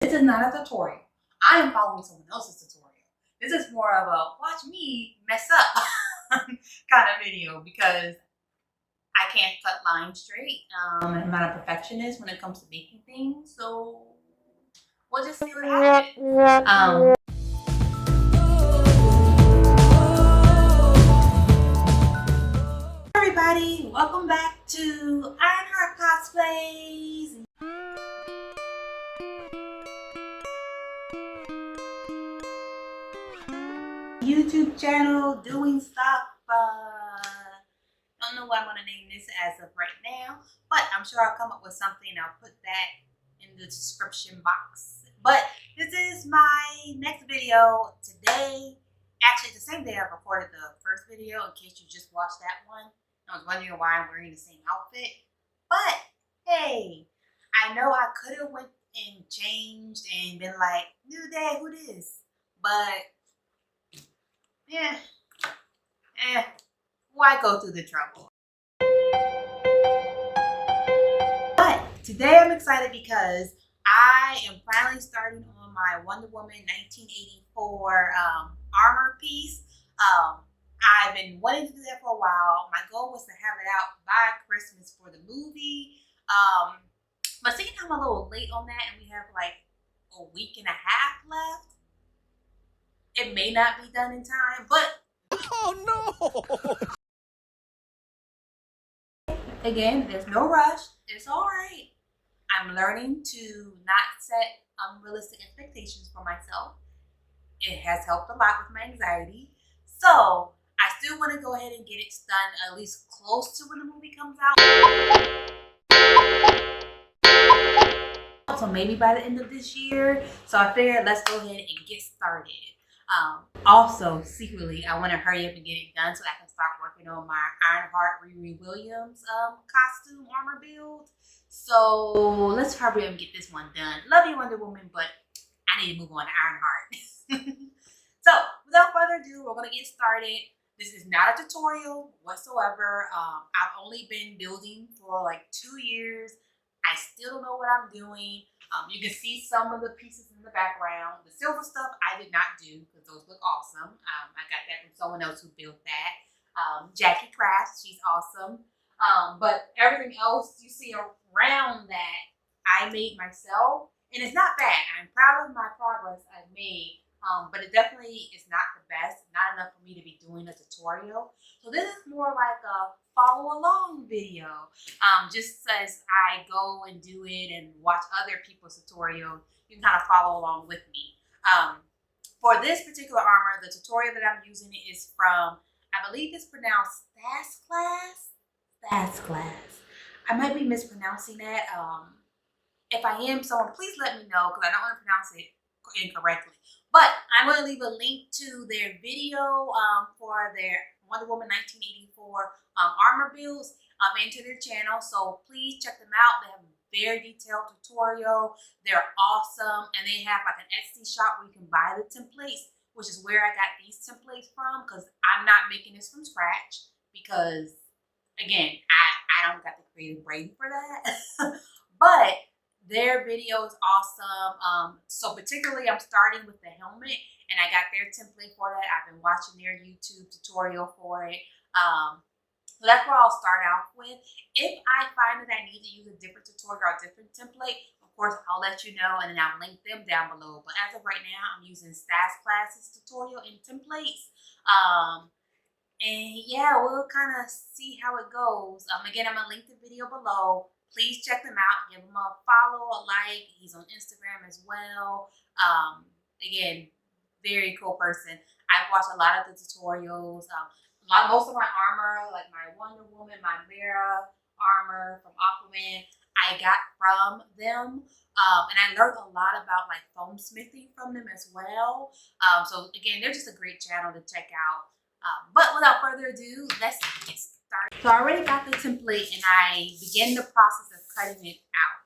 This is not a tutorial. I am following someone else's tutorial. This is more of a watch me mess up kind of video because I can't cut lines straight. I'm not a perfectionist when it comes to making things, so we'll just see what happens. Everybody, welcome back to Ironheart Cosplays. YouTube channel doing stuff. Don't know what I'm gonna name this as of right now, but I'm sure I'll come up with something. I'll put that in the description box. But this is my next video today. Actually, the same day I recorded the first video, in case you just watched that one. I was wondering why I'm wearing the same outfit. But hey, I know I could have went and changed and been like, new day, who this? But why go through the trouble? But today I'm excited because I am finally starting on my Wonder Woman 1984 armor piece. I've been wanting to do that for a while. My goal was to have it out by Christmas for the movie. But seeing I'm a little late on that and we have like a week and a half left, it may not be done in time, but oh no! Again, there's no rush. It's all right. I'm learning to not set unrealistic expectations for myself. It has helped a lot with my anxiety. So I still want to go ahead and get it done at least close to when the movie comes out. So maybe by the end of this year. So I figured let's go ahead and get started. Also, secretly, I want to hurry up and get it done so I can start working on my Ironheart Riri Williams costume armor build. So let's hurry up and get this one done. Love you, Wonder Woman, but I need to move on to Ironheart. So without further ado, we're going to get started. This is not a tutorial whatsoever. I've only been building for like 2 years. I still don't know what I'm doing. You can see some of the pieces in the background. The silver stuff I did not do because those look awesome. I got that from someone else who built that. Jackie Crafts, she's awesome. But everything else you see around that, I made myself. And it's not bad. I'm proud of my progress I've made. But it definitely is not the best. Not enough for me to be doing a tutorial. So this is more like a follow along video. Just as I go and do it and watch other people's tutorials, you can kind of follow along with me. For this particular armor, the tutorial that I'm using is from, I believe it's pronounced Stasclass. I might be mispronouncing that. If I am, someone please let me know because I don't want to pronounce it incorrectly. But I'm going to leave a link to their video for their Wonder Woman 1984 armor builds into their channel. So please check them out. They have a very detailed tutorial. They're awesome. And they have like an Etsy shop where you can buy the templates, which is where I got these templates from because I'm not making this from scratch because, again, I don't got the creative brain for that. But their video is awesome. So particularly I'm starting with the helmet and I got their template for that. I've been watching their YouTube tutorial for it. So that's where I'll start out with. If I find that I need to use a different tutorial or a different template, of course I'll let you know and then I'll link them down below. But as of right now, I'm using Stasclass's tutorial and templates. And yeah, we'll kind of see how it goes. Again, I'm gonna link the video below. Please check them out. Give him a follow, a like. He's on Instagram as well. Again, very cool person. I've watched a lot of the tutorials. Most of my armor, like my Wonder Woman, my Mera armor from Aquaman, I got from them. And I learned a lot about like foamsmithing from them as well. So again, they're just a great channel to check out. But without further ado, let's get started. So I already got the template and I began the process of cutting it out.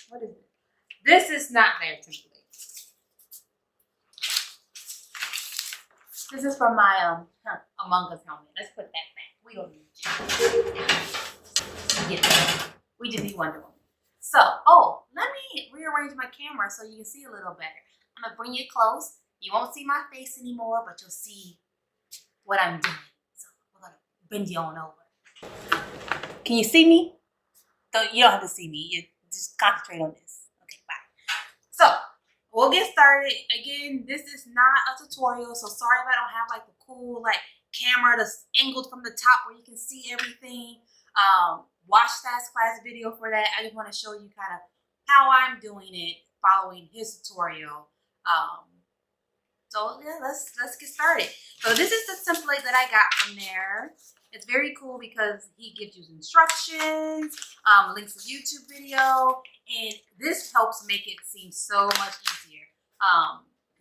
What is it? This is not their template. This is from my Among Us helmet. Let's put that back. We don't need you. Yeah, we just need Wonder Woman. So, oh, let me rearrange my camera so you can see a little better. I'm gonna bring it close. You won't see my face anymore, but you'll see what I'm doing. So we're gonna bend you on over. Can you see me? You don't have to see me. You just concentrate on this. Okay, bye. So we'll get started. Again, this is not a tutorial, so sorry if I don't have like the cool camera that's angled from the top where you can see everything. Watch that class video for that. I just want to show you kind of how I'm doing it, following his tutorial. So yeah, let's get started. So this is the template that I got from there. It's very cool because he gives you instructions, links to YouTube video, and this helps make it seem so much easier.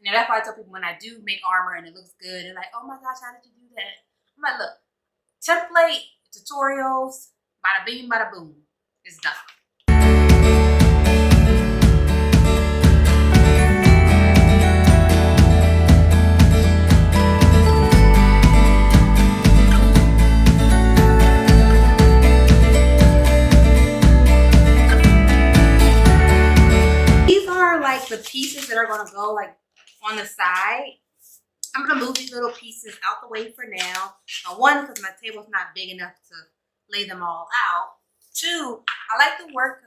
And that's why I tell people when I do make armor and it looks good, they're like, oh my gosh, how did you do that? I'm like, look, template, tutorials, bada bing, bada boom, it's done. The pieces that are going to go on the side. I'm going to move these little pieces out the way for now. One, because my table's not big enough to lay them all out. Two, I like to work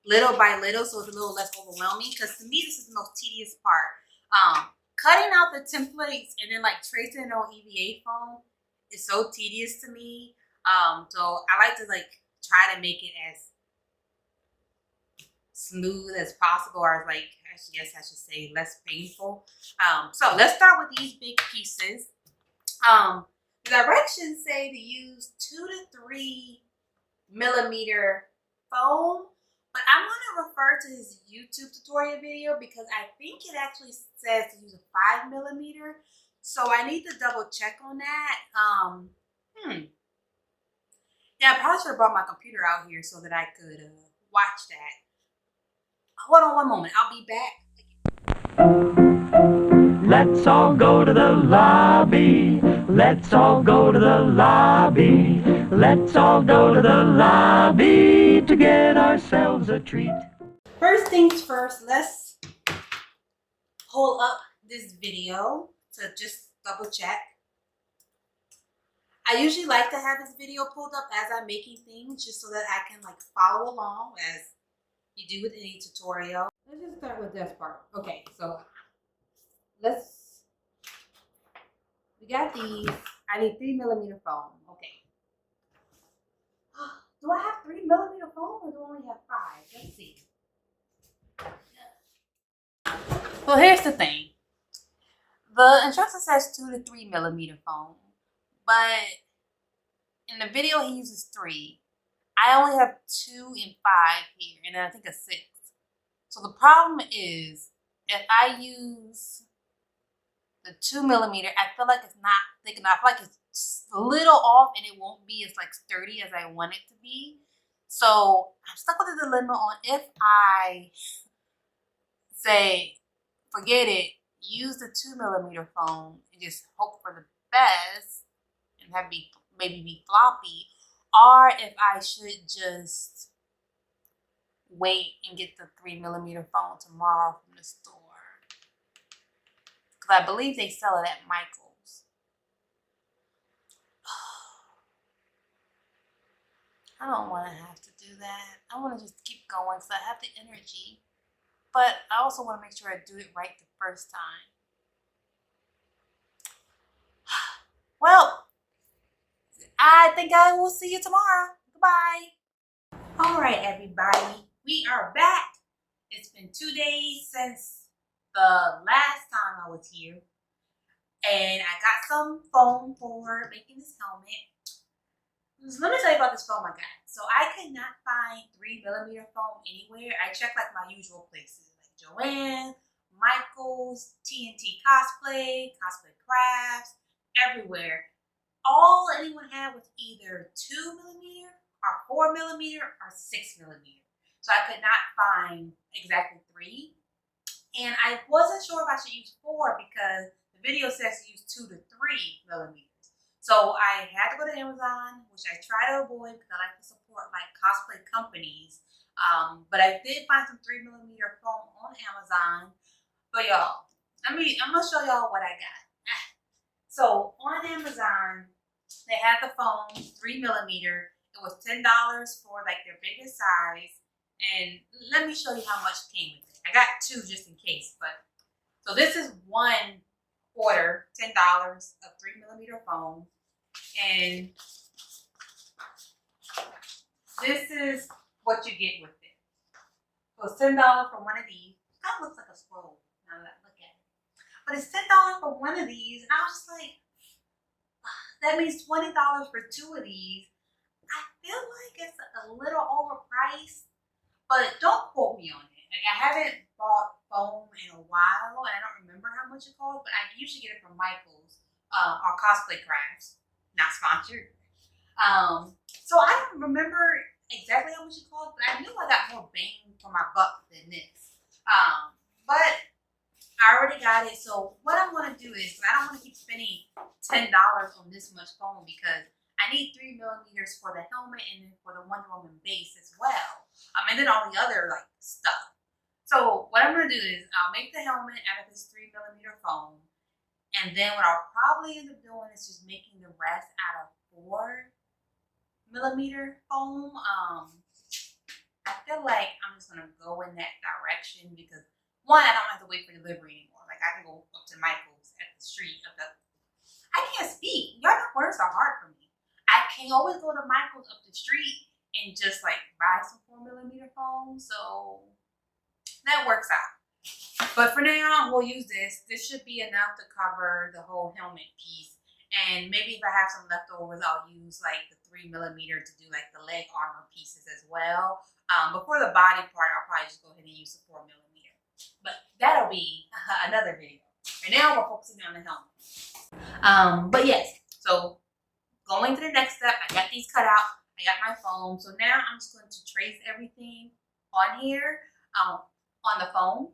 little by little so it's a little less overwhelming, because to me this is the most tedious part. Cutting out the templates and then tracing it on EVA foam is so tedious to me. So I like to try to make it as smooth as possible, or I guess I should say less painful. So let's start with these big pieces. The directions say to use 2 to 3 millimeter foam, but I'm going to refer to his YouTube tutorial video because I think it actually says to use a 5 millimeter. So I need to double check on that. Yeah, I probably should have brought my computer out here so that I could watch that. Hold on one moment. I'll be back. Let's all go to the lobby. Let's all go to the lobby. Let's all go to the lobby to get ourselves a treat. First things first, let's pull up this video to just double check. I usually like to have this video pulled up as I'm making things just so that I can follow along as you do with any tutorial. Let's just start with this part. Okay, so we got these. I need 3 millimeter foam. Okay. Do I have 3 millimeter foam or do I only have 5? Let's see. Well, here's the thing. The instruction says 2 to 3 millimeter foam, but in the video he uses 3. I only have 2 and 5 here, and then I think a 6. So the problem is, if I use the 2 millimeter, I feel like it's not thick enough. I feel like it's a little off, and it won't be as sturdy as I want it to be. So I'm stuck with the dilemma on if I say, forget it, use the 2 millimeter foam and just hope for the best, and have maybe be floppy. Or if I should just wait and get the 3 millimeter foam tomorrow from the store. Because I believe they sell it at Michael's. I don't want to have to do that. I want to just keep going because I have the energy. But I also want to make sure I do it right the first time. Well, I think I will see you tomorrow. Goodbye. All right, everybody. We are back. It's been 2 days since the last time I was here. And I got some foam for making this helmet. Let me tell you about this foam I got. So I could not find 3 millimeter foam anywhere. I checked my usual places like Joann, Michael's, TNT Cosplay, Cosplay Crafts, everywhere. All anyone had was either 2 millimeter or 4 millimeter or 6 millimeter. So I could not find exactly 3. And I wasn't sure if I should use 4 because the video says to use 2 to 3 millimeters. So I had to go to Amazon, which I try to avoid because I like to support cosplay companies. But I did find some 3mm foam on Amazon. But y'all, I'm gonna show y'all what I got. So on Amazon, they had the foam 3mm. It was $10 for like their biggest size. And let me show you how much came with it. I got two just in case, but so this is one order, $10 of 3mm foam. And this is what you get with it. So it's $10 for one of these. It kind of looks like a scroll now that I look at it. But it's $10 for one of these. And I was just like, that means $20 for two of these. I feel like it's a little overpriced, but don't quote me on it. Like, I haven't bought foam in a while, and I don't remember how much it cost, but I usually get it from Michael's or Cosplay Crafts, not sponsored. So I don't remember exactly how much it cost, but I knew I got more bang for my buck than this. But I already got it, so what I'm going to do is, I don't want to keep spending $10 on this much foam because I need 3mm for the helmet and then for the Wonder Woman base as well. And then all the other like stuff. So what I'm going to do is I'll make the helmet out of this 3mm foam. And then what I'll probably end up doing is just making the rest out of 4mm foam. I feel like I'm just going to go in that direction because one, I don't have to wait for delivery anymore. Like I can go up to Michael's at the street. I can't speak. Y'all know words are hard for me. I can always go to Michael's up the street and just like buy some 4mm foam. So that works out. But for now, we'll use this. This should be enough to cover the whole helmet piece. And maybe if I have some leftovers, I'll use like the 3mm to do like the leg armor pieces as well. But for the body part, I'll probably just go ahead and use the 4mm. But that'll be another video. Right now, we're focusing on the helmet. But yes, so going to the next step, I got these cut out. I got my foam. So now I'm just going to trace everything on here, on the foam.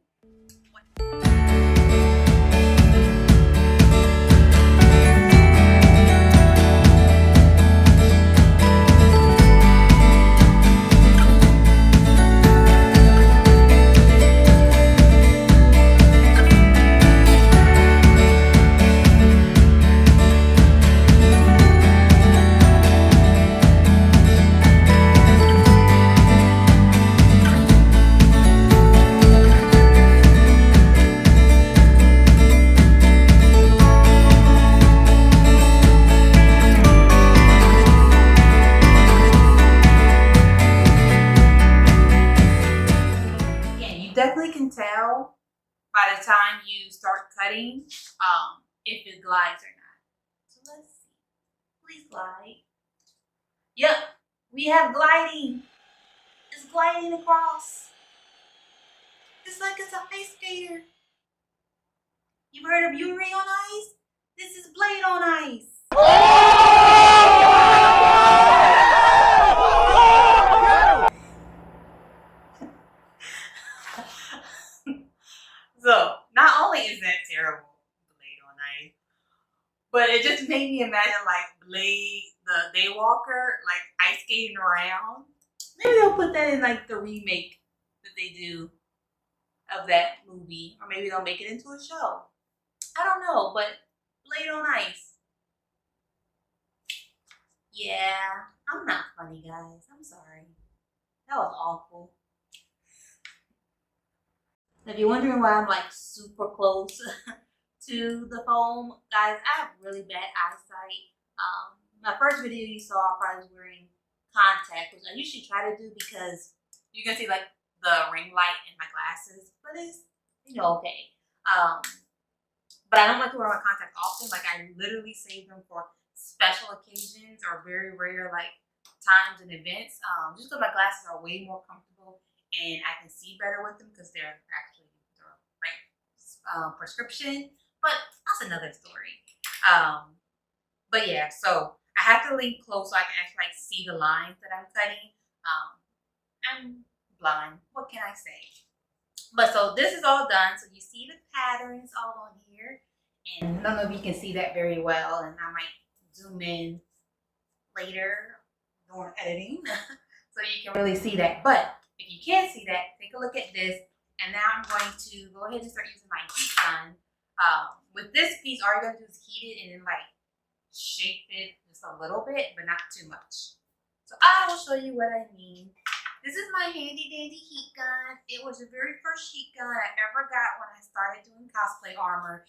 Definitely can tell by the time you start cutting if it glides or not. So let's see. Please glide. Yep, we have gliding. It's gliding across. It's like it's a ice skater. You've heard of Yuri on ice? This is Blade on ice. So, not only is that terrible, Blade on ice, but it just made me imagine like Blade, the Daywalker, like ice skating around. Maybe they'll put that in like the remake that they do of that movie, or maybe they'll make it into a show. I don't know, but Blade on ice. Yeah, I'm not funny, guys. I'm sorry. That was awful. If you're wondering why I'm like super close to the foam, guys, I have really bad eyesight. My first video you saw, I was wearing contacts, which I usually try to do because you can see like the ring light in my glasses, but it's, okay. But I don't like to wear my contacts often. Like I literally save them for special occasions or very rare like times and events. Just because my glasses are way more comfortable and I can see better with them because they're actually the right prescription. But that's another story. But yeah, so I have to lean close so I can actually like see the lines that I'm cutting. I'm blind. What can I say? But so this is all done. So you see the patterns all on here. And I don't know if you can see that very well. And I might zoom in later during editing so you can really see that. But if you can't see that, take a look at this. And now I'm going to go ahead and start using my heat gun. With this piece, all you're going to do is heat it and then like shape it just a little bit, but not too much. So I will show you what I mean. This is my handy dandy heat gun. It was the very first heat gun I ever got when I started doing cosplay armor.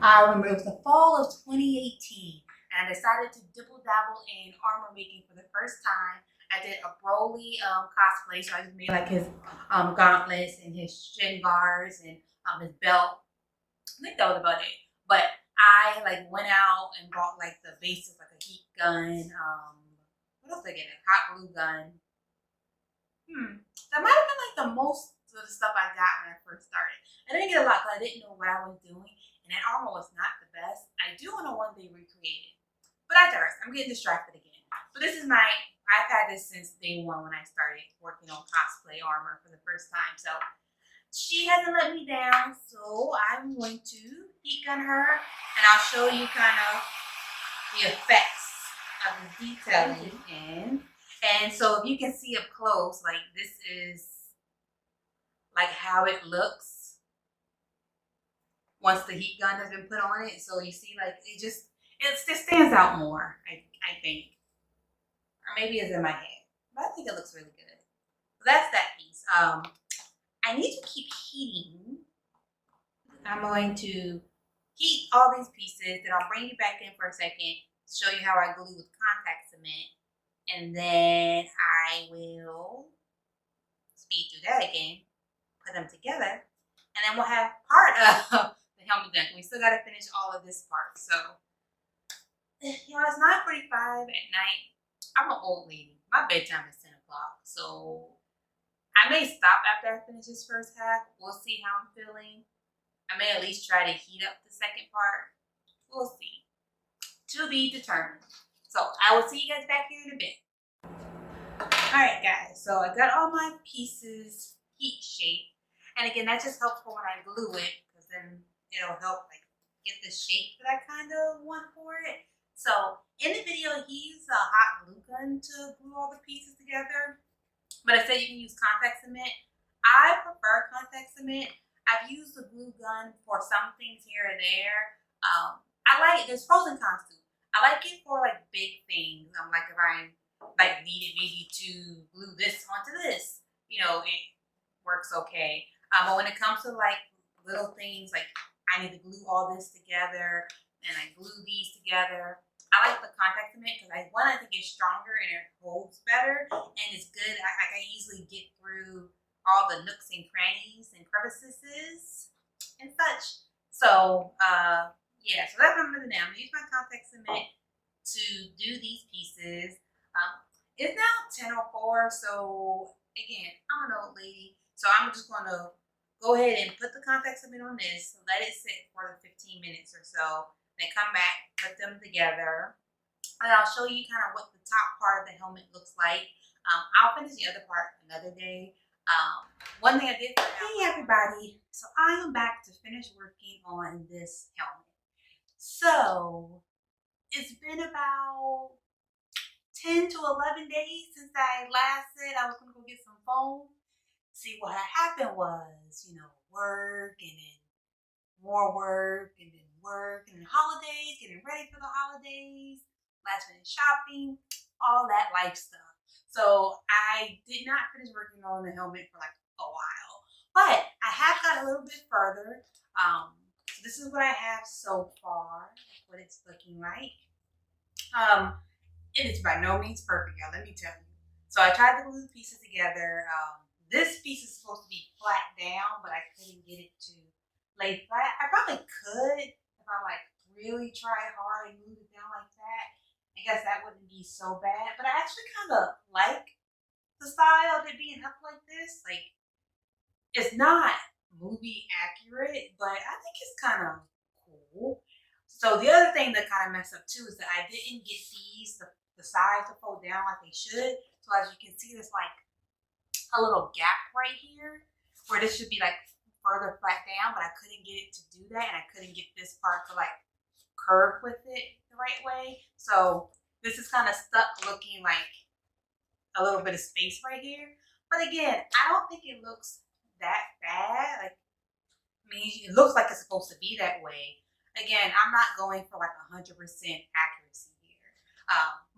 I remember it was the fall of 2018, and I decided to dibble dabble in armor making for the first time. I did a Broly cosplay, so I just made like his gauntlets and his shin guards and his belt. I think that was about it. But I like went out and bought like the basics, like a heat gun. What else did I get? A hot glue gun. That might have been like the most of the stuff I got when I first started. I didn't get a lot because I didn't know what I was doing, and that armor was not the best. I do want to one day recreate it, but I digress. I'm getting distracted again. But this is I've had this since day one when I started working on cosplay armor for the first time. So she hasn't let me down, so I'm going to heat gun her, and I'll show you kind of the effects of the detailing in. And so if you can see up close, like this is like how it looks once the heat gun has been put on it. So you see like it just stands out more, I think. Or maybe it's in my head. But I think it looks really good. So that's that piece. I need to keep heating. I'm going to heat all these pieces, then I'll bring you back in for a second, show you how I glue with contact cement. And then I will speed through that again, put them together, and then we'll have part of the helmet done. We still got to finish all of this part. So, y'all, it's 9:45 at night. I'm an old lady. My bedtime is 10 o'clock. So, I may stop after I finish this first half. We'll see how I'm feeling. I may at least try to heat up the second part. We'll see. To be determined. So I will see you guys back here in a bit. Alright guys, so I got all my pieces heat shaped. And again, that just helps for when I glue it, because then it'll help like get the shape that I kind of want for it. So in the video, he used a hot glue gun to glue all the pieces together. But I said you can use contact cement. I prefer contact cement. I've used the glue gun for some things here and there. There's pros and cons too. I like it for like big things. Like if I like needed maybe to glue this onto this, it works okay. But when it comes to like little things, like I need to glue all this together and I glue these together, I like the contact cement because I think it's stronger and it holds better and it's good. I can easily get through all the nooks and crannies and crevices and such. So yeah, so that's what I'm gonna do now. I'm gonna use my contact cement to do these pieces. It's now 10:04, so again, I'm an old lady, so I'm just gonna go ahead and put the contact cement on this, let it sit for 15 minutes or so, then come back, put them together, and I'll show you kind of what the top part of the helmet looks like. I'll finish the other part another day. One thing I did, hey everybody, so I am back to finish working on this helmet. So it's been about 10 to 11 days since I last said I was going to go get some foam. See, what had happened was, work and then more work and then holidays, getting ready for the holidays, last minute shopping, all that life stuff. So I did not finish working on the helmet for like a while, but I have got a little bit further. So this is what I have so far, what it's looking like. It is by no means perfect, y'all, let me tell you. So I tried to glue the pieces together. This piece is supposed to be flat down, but I couldn't get it to lay flat. I probably could if I like really tried hard and glued it down like that. I guess that wouldn't be so bad, but I actually kind of like the style of it being up like this. Like, it's not movie accurate, but I think it's kind of cool. So the other thing that kind of messed up too is that I didn't get the sides to fold down like they should. So as you can see, there's like a little gap right here where this should be like further flat down, but I couldn't get it to do that, and I couldn't get this part to like curve with it the right way. So this is kind of stuck looking like a little bit of space right here. But again, I don't think it looks that bad. Like, I mean, it looks like it's supposed to be that way. Again, I'm not going for like 100% accuracy here.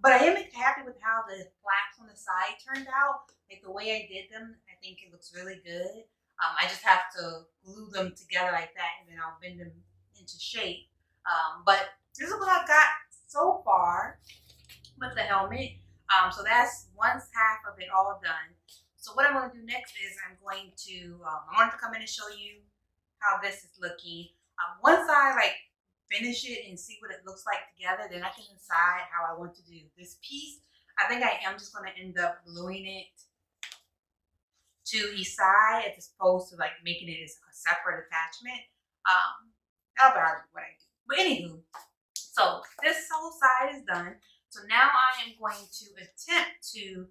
But I am happy with how the flaps on the side turned out. Like the way I did them, I think it looks really good. I just have to glue them together like that, and then I'll bend them into shape. But this is what I've got so far with the helmet. So that's one half of it all done. So what I'm going to do next is I'm going to come in and show you how this is looking. Once I like finish it and see what it looks like together, then I can decide how I want to do this piece. I think I am just going to end up gluing it to each side as opposed to like making it as a separate attachment. That'll be what I do. But anywho, so this whole side is done. So now I am going to attempt to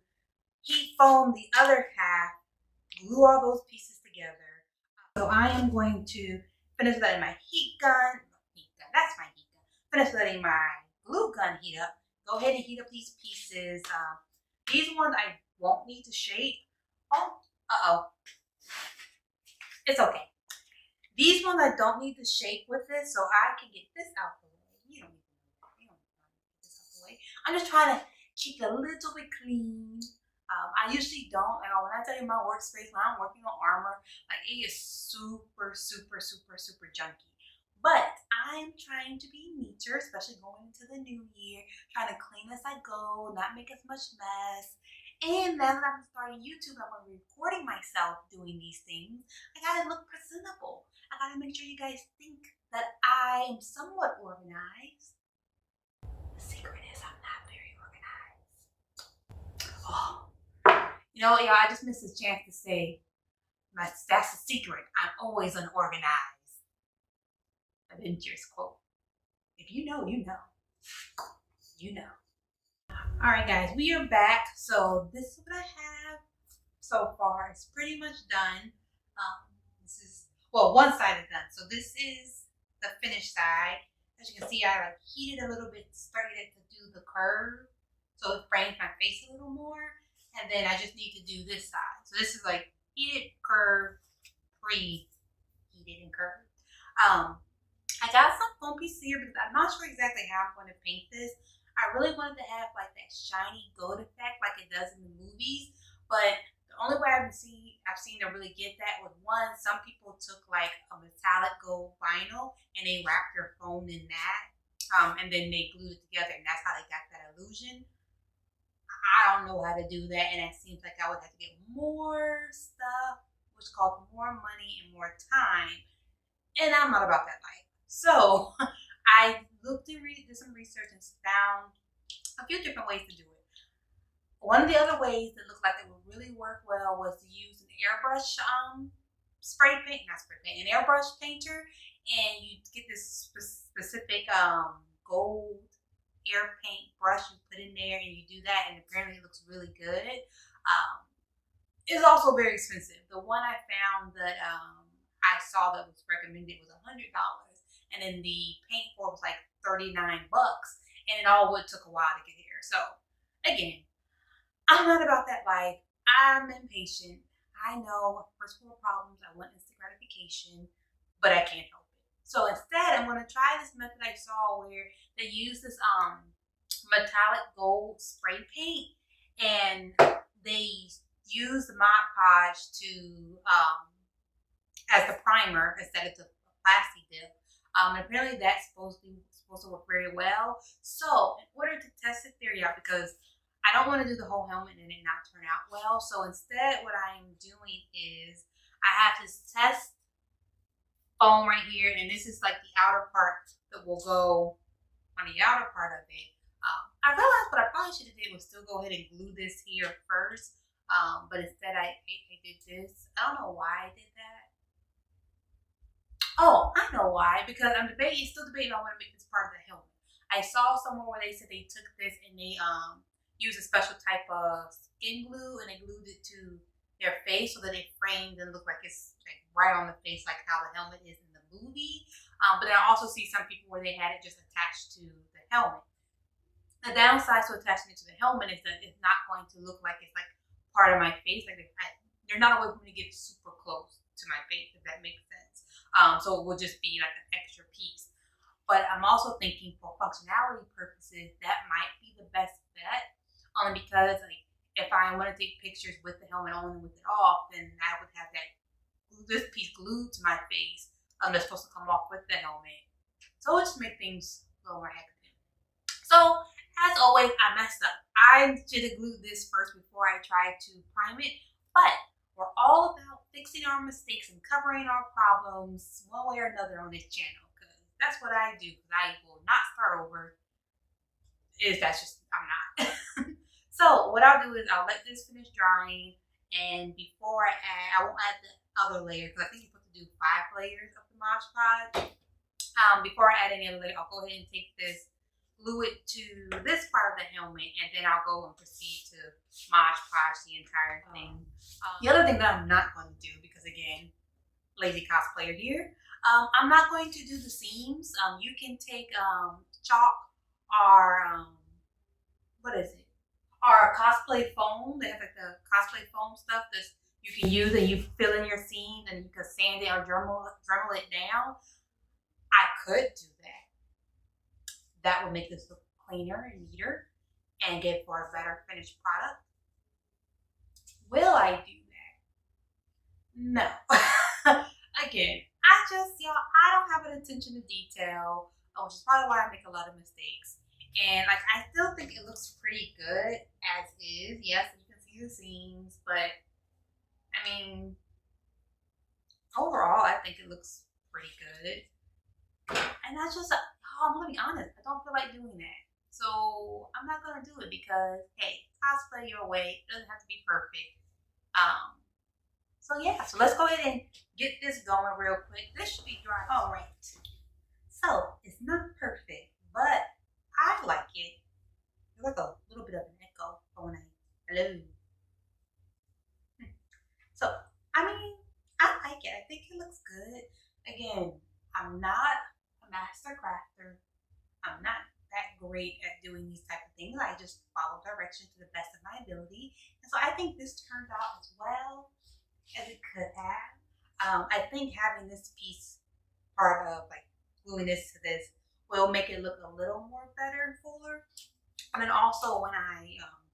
heat foam the other half, glue all those pieces together. So I am going to finish letting my heat gun, that's my heat gun, finish letting my glue gun heat up. Go ahead and heat up these pieces. These ones I won't need to shape. It's okay. These ones I don't need to shape with this, so I can get this out the way. You don't need to get this out the way. I'm just trying to keep it a little bit clean. I usually don't. When I tell you my workspace, when I'm working on armor, like it is super, super, super, super junky. But I'm trying to be neater, especially going into the new year, trying to clean as I go, not make as much mess. And now that I'm starting YouTube, I'm going to be recording myself doing these things. I gotta look presentable. I gotta make sure you guys think that I am somewhat organized. The secret is I'm not very organized. Oh, you know, y'all, I just missed a chance to say that's the secret. I'm always unorganized. Avengers quote. If you know, you know. You know. Alright guys, we are back. So this is what I have so far. It's pretty much done. This is, well, one side is done. So this is the finished side. As you can see, I like heated a little bit, started it to do the curve. So it frames my face a little more. And then I just need to do this side. So this is like heated, curved, pre-heated and curved. I got some foam pieces here because I'm not sure exactly how I'm going to paint this. I really wanted to have like that shiny gold effect like it does in the movies, but the only way I've seen to really get that was one, some people took like a metallic gold vinyl and they wrapped their foam in that, and then they glued it together, and that's how they got that illusion. I don't know how to do that, and it seems like I would have to get more stuff, which cost more money and more time, and I'm not about that life. So I looked and did some research and found a few different ways to do it. One of the other ways that looked like it would really work well was to use an airbrush an airbrush painter, and you get this specific gold air paint brush you put in there, and you do that, and apparently it looks really good. It's also very expensive. The one I found that I saw that was recommended was $100. And then the paint for was like $39, and it all took a while to get here. So again, I'm not about that life. I'm impatient. I know first world problems. I want instant gratification, but I can't help it. So instead, I'm going to try this method I saw where they use this metallic gold spray paint, and they use the Mod Podge to as the primer instead of the plastic dip. And apparently that's supposed to work very well. So in order to test the theory out, because I don't want to do the whole helmet and it not turn out well, so instead what I am doing is I have this test foam right here, and this is like the outer part that will go on the outer part of it. I realized what I probably should have did was still go ahead and glue this here first, but instead I did this. I don't know why I did that. Oh, I know why. Because I'm still debating on want to make this part of the helmet. I saw somewhere where they said they took this and they used a special type of skin glue and they glued it to their face so that it framed and looked like it's like right on the face, like how the helmet is in the movie. But I also see some people where they had it just attached to the helmet. The downside to attaching it to the helmet is that it's not going to look like it's like part of my face. Like they're not a way for me to get super close to my face, if that makes sense. So it will just be like an extra piece. But I'm also thinking for functionality purposes, that might be the best bet. Only because like if I want to take pictures with the helmet on and with it off, then I would have this piece glued to my face. That's supposed to come off with the helmet. So it just makes things a little more hectic. So as always, I messed up. I should have glued this first before I tried to prime it. But we're all about fixing our mistakes and covering our problems one way or another on this channel. Because that's what I do. Because I will not start over. I'm not. So what I'll do is I'll let this finish drying. And before I won't add the other layer. Because I think you're supposed to do 5 layers of the Mod Podge. Before I add any other layer, I'll go ahead and take this, glue it to this part of the helmet, and then I'll go and proceed to Mod Podge the entire thing. The other thing that I'm not going to do, because again, lazy cosplayer here, I'm not going to do the seams. You can take chalk or what is it? Or cosplay foam. They have like the cosplay foam stuff that you can use, and you fill in your seams, and you can sand it or Dremel it down. I could do that. That would make this look cleaner and neater and get for a better finished product. Will I do that? No. Again, I don't have an attention to detail, which is probably why I make a lot of mistakes. And like, I still think it looks pretty good as is. Yes, you can see the seams, but I mean, overall, I think it looks pretty good. And that's just, I'm gonna be honest, I don't feel like doing that. So I'm not gonna do it because, hey, cosplay your way. It doesn't have to be perfect. So yeah, so let's go ahead and get this going real quick. This should be dry. All right. So it's not perfect, but I like it. There's like a little bit of an echo going on. Hello. So, I mean, I like it. I think it looks good. Again, I'm not a master crafter. I'm not that great at doing these type of things. I just follow directions to the best of my ability. And so I think this turned out as well as it could have. I think having this piece part of like gluing this to this will make it look a little more better and fuller. And then also when I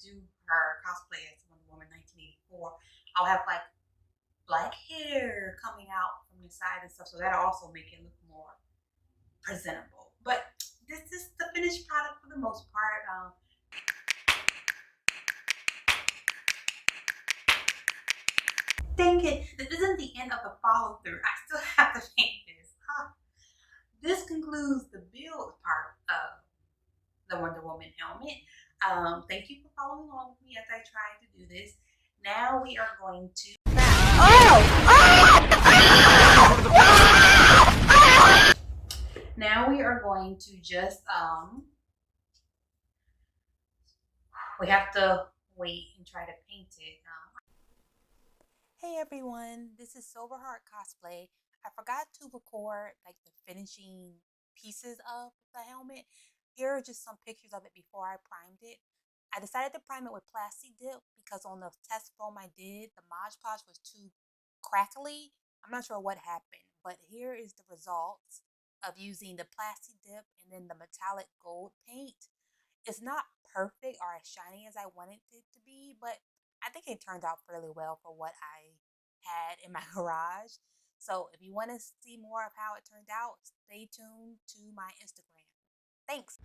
do her cosplay as Wonder Woman 1984, I'll have like black hair coming out from the side and stuff. So that'll also make it look more presentable. But this is the finished product for the most part. Dang it, this isn't the end of the follow through. I still have to paint this. This concludes the build part of the Wonder Woman helmet. Thank you for following along with me as I try to do this. Now we are going to Now we are going to just we have to wait and try to paint it. Hey everyone, this is Silverheart Cosplay. I forgot to record like the finishing pieces of the helmet. Here are just some pictures of it before I primed it. I decided to prime it with Plasti Dip because on the test foam I did, the Mod Podge was too crackly. I'm not sure what happened, but here is the results of using the Plasti Dip and then the metallic gold paint. It's not perfect or as shiny as I wanted it to be, but I think it turned out fairly well for what I had in my garage. So if you want to see more of how it turned out, stay tuned to my Instagram. Thanks.